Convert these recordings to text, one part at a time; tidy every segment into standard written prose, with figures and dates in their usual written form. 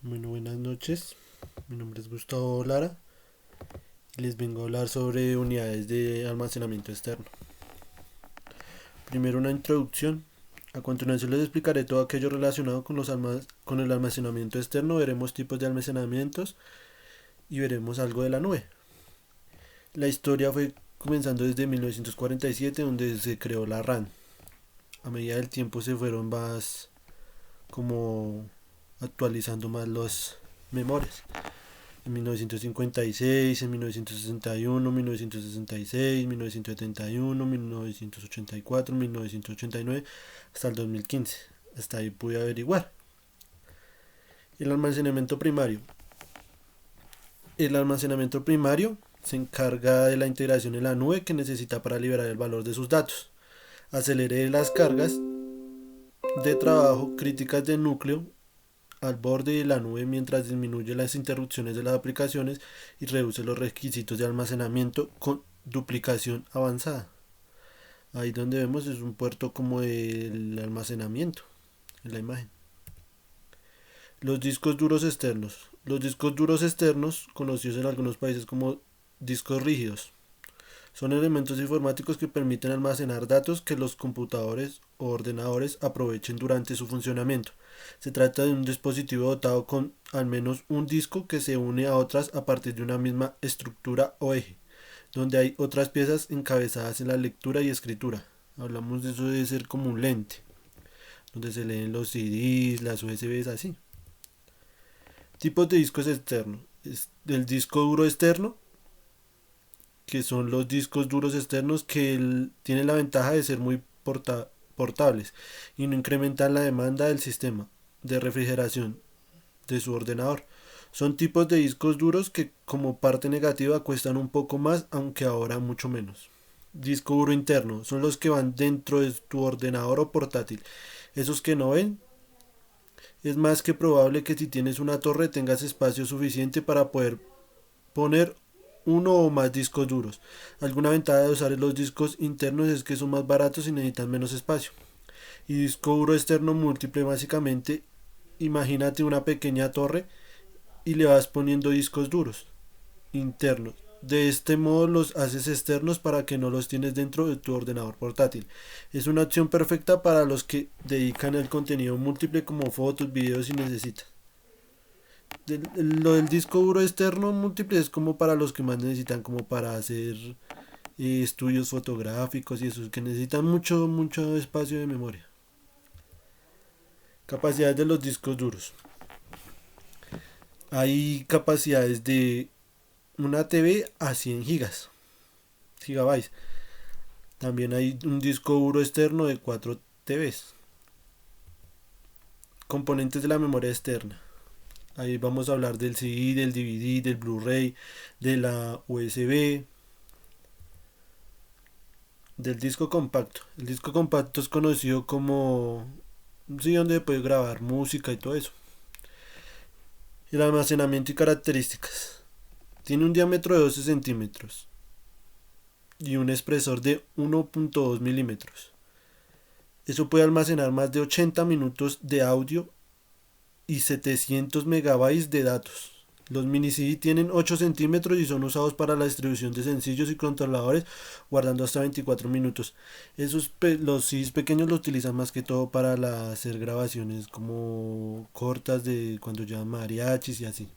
Bueno, buenas noches. Mi nombre es Gustavo Lara y les vengo a hablar sobre unidades de almacenamiento externo. Primero una introducción. A continuación les explicaré todo aquello relacionado con el almacenamiento externo. Veremos tipos de almacenamientos y veremos algo de la nube. La historia fue comenzando desde 1947, donde se creó la RAM. A medida del tiempo se fueron más como actualizando más las memorias. En 1956, en 1961, 1966, 1971, 1984, 1989, hasta el 2015. Hasta ahí pude averiguar. El almacenamiento primario. El almacenamiento primario se encarga de la integración en la nube que necesita para liberar el valor de sus datos. Acelere las cargas de trabajo críticas del núcleo al borde de la nube mientras disminuye las interrupciones de las aplicaciones y reduce los requisitos de almacenamiento con duplicación avanzada. Ahí donde vemos es un puerto como el almacenamiento en la imagen. Los discos duros externos. Los discos duros externos, conocidos en algunos países como discos rígidos, son elementos informáticos que permiten almacenar datos que los computadores o ordenadores aprovechen durante su funcionamiento. Se trata de un dispositivo dotado con al menos un disco que se une a otras a partir de una misma estructura o eje, donde hay otras piezas encabezadas en la lectura y escritura. Hablamos de eso de ser como un lente, donde se leen los CDs, las USBs, así. Tipos de discos externos. El disco duro externo, que son los discos duros externos que tienen la ventaja de ser muy portables y no incrementan la demanda del sistema de refrigeración de su ordenador. Son tipos de discos duros que como parte negativa cuestan un poco más, aunque ahora mucho menos. Disco duro interno son los que van dentro de tu ordenador o portátil. Esos que no ven, es más que probable que si tienes una torre tengas espacio suficiente para poder poner uno o más discos duros. Alguna ventaja de usar los discos internos es que son más baratos y necesitan menos espacio. Y disco duro externo múltiple, básicamente, imagínate una pequeña torre y le vas poniendo discos duros internos. De este modo los haces externos para que no los tienes dentro de tu ordenador portátil. Es una opción perfecta para los que dedican el contenido múltiple como fotos, videos si necesitas. Lo del disco duro externo múltiple es como para los que más necesitan, como para hacer estudios fotográficos y esos que necesitan mucho espacio de memoria. Capacidades de los discos duros. Hay capacidades de una TB a 100 gigabytes. También hay un disco duro externo de 4 TBs. Componentes de la memoria externa. Ahí vamos a hablar del CD, del DVD, del Blu-ray, de la USB, del disco compacto. El disco compacto es conocido como un sí donde puedes grabar música y todo eso. El almacenamiento y características. Tiene un diámetro de 12 centímetros y un espesor de 1.2 milímetros. Eso puede almacenar más de 80 minutos de audio y 700 megabytes de datos. Los mini CD tienen 8 centímetros y son usados para la distribución de sencillos y controladores, guardando hasta 24 minutos. Los CDs pequeños los utilizan más que todo para hacer grabaciones como cortas de cuando llevan mariachis y así.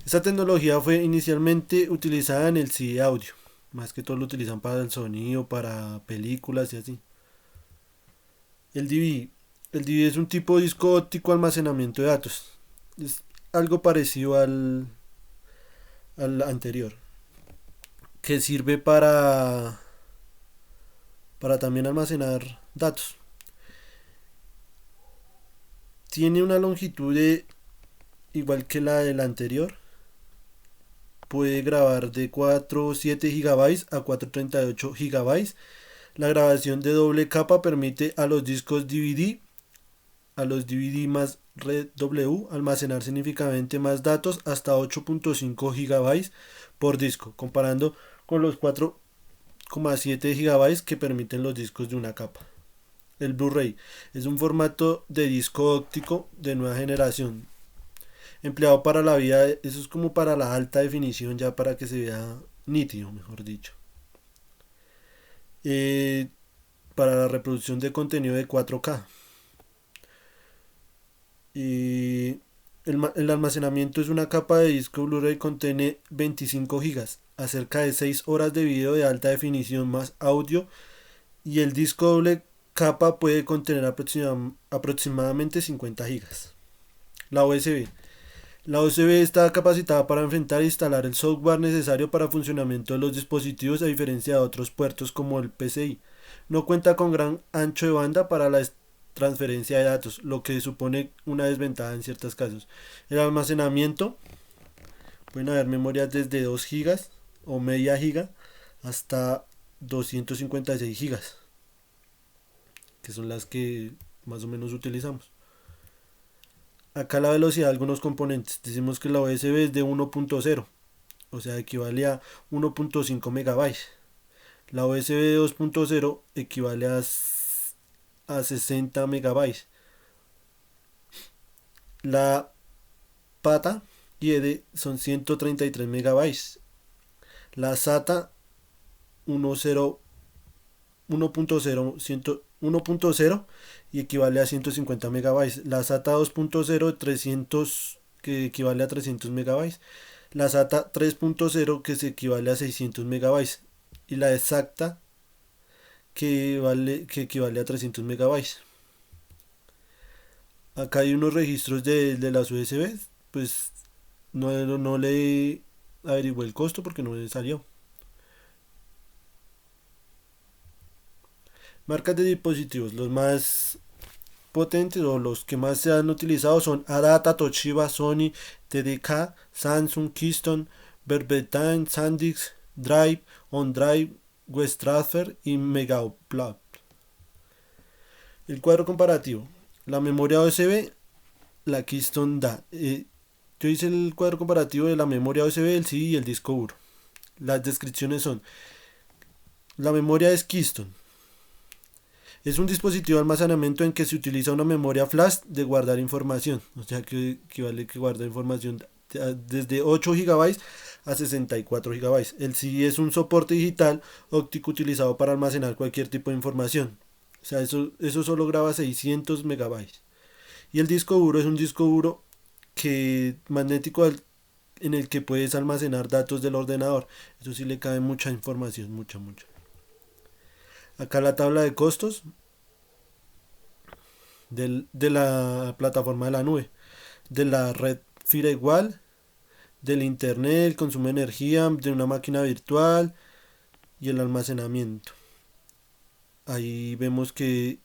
Esta tecnología fue inicialmente utilizada en el CD audio. Más que todo lo utilizan para el sonido, para películas y así. El DVD. El DVD es un tipo de disco óptico almacenamiento de datos. Es algo parecido al anterior. Que sirve para también almacenar datos. Tiene una longitud de igual que la del anterior. Puede grabar de 4.7 GB a 4.38 GB. La grabación de doble capa permite a los discos DVD, a los DVD más red W, almacenar significativamente más datos hasta 8.5 GB por disco, comparando con los 4.7 GB que permiten los discos de una capa. El Blu-ray es un formato de disco óptico de nueva generación. empleado para la vida, eso es como para la alta definición, ya para que se vea nítido, mejor dicho. Eh, para la reproducción de contenido de 4K. Y el almacenamiento es una capa de disco Blu-ray que contiene 25 gigas, a cerca de 6 horas de video de alta definición más audio, y el disco doble capa puede contener aproximadamente 50 gigas. La USB. La USB está capacitada para enfrentar e instalar el software necesario para el funcionamiento de los dispositivos, a diferencia de otros puertos como el PCI. No cuenta con gran ancho de banda para la transferencia de datos, lo que supone una desventaja en ciertos casos. El almacenamiento, pueden haber memorias desde 2 gigas o media giga hasta 256 gigas, que son las que más o menos utilizamos. Acá la velocidad de algunos componentes. Decimos que la USB es de 1.0, o sea, equivale a 1.5 megabytes. La USB 2.0 equivale a 60 megabytes. La PATA y ED son 133 megabytes. La SATA 1.0 1.0 y equivale a 150 megabytes. La SATA 2.0 300, que equivale a 300 megabytes. La SATA 3.0, que se equivale a 600 megabytes. Y la exacta, que equivale a 300 megabytes. Acá hay unos registros de las USB. Pues no le averigué el costo porque no me salió. Marcas de dispositivos. Los más potentes o los que más se han utilizado son Adata, Toshiba, Sony, TDK, Samsung, Keystone, Verbetain, Sandisk, Drive, OnDrive, Westtrafer y Megaupload. El cuadro comparativo. La memoria USB, la Keystone da. Yo hice el cuadro comparativo de la memoria USB, el CD y el disco duro. Las descripciones son: la memoria es Keystone. Es un dispositivo de almacenamiento en que se utiliza una memoria flash de guardar información, o sea que equivale que guarda información desde 8 GB a 64 GB. El CD es un soporte digital óptico utilizado para almacenar cualquier tipo de información. O sea, eso solo graba 600 megabytes. Y el disco duro es un disco duro magnético en el que puedes almacenar datos del ordenador. Eso sí le cabe mucha información, mucha, mucha. Acá la tabla de costos de la plataforma de la nube, de la red firewall, del internet, el consumo de energía, de una máquina virtual y el almacenamiento. Ahí vemos que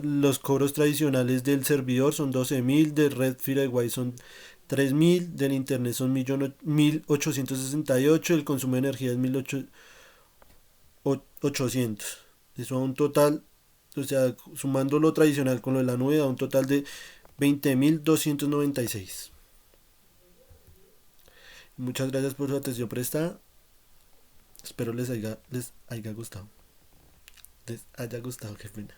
los cobros tradicionales del servidor son 12.000, de red firewall son 3.000, del internet son 1.868, el consumo de energía es 1.800. Eso a un total, o sea, sumando lo tradicional con lo de la nube, da un total de 20.296. Muchas gracias por su atención prestada. Espero les haya gustado. Les haya gustado, qué pena.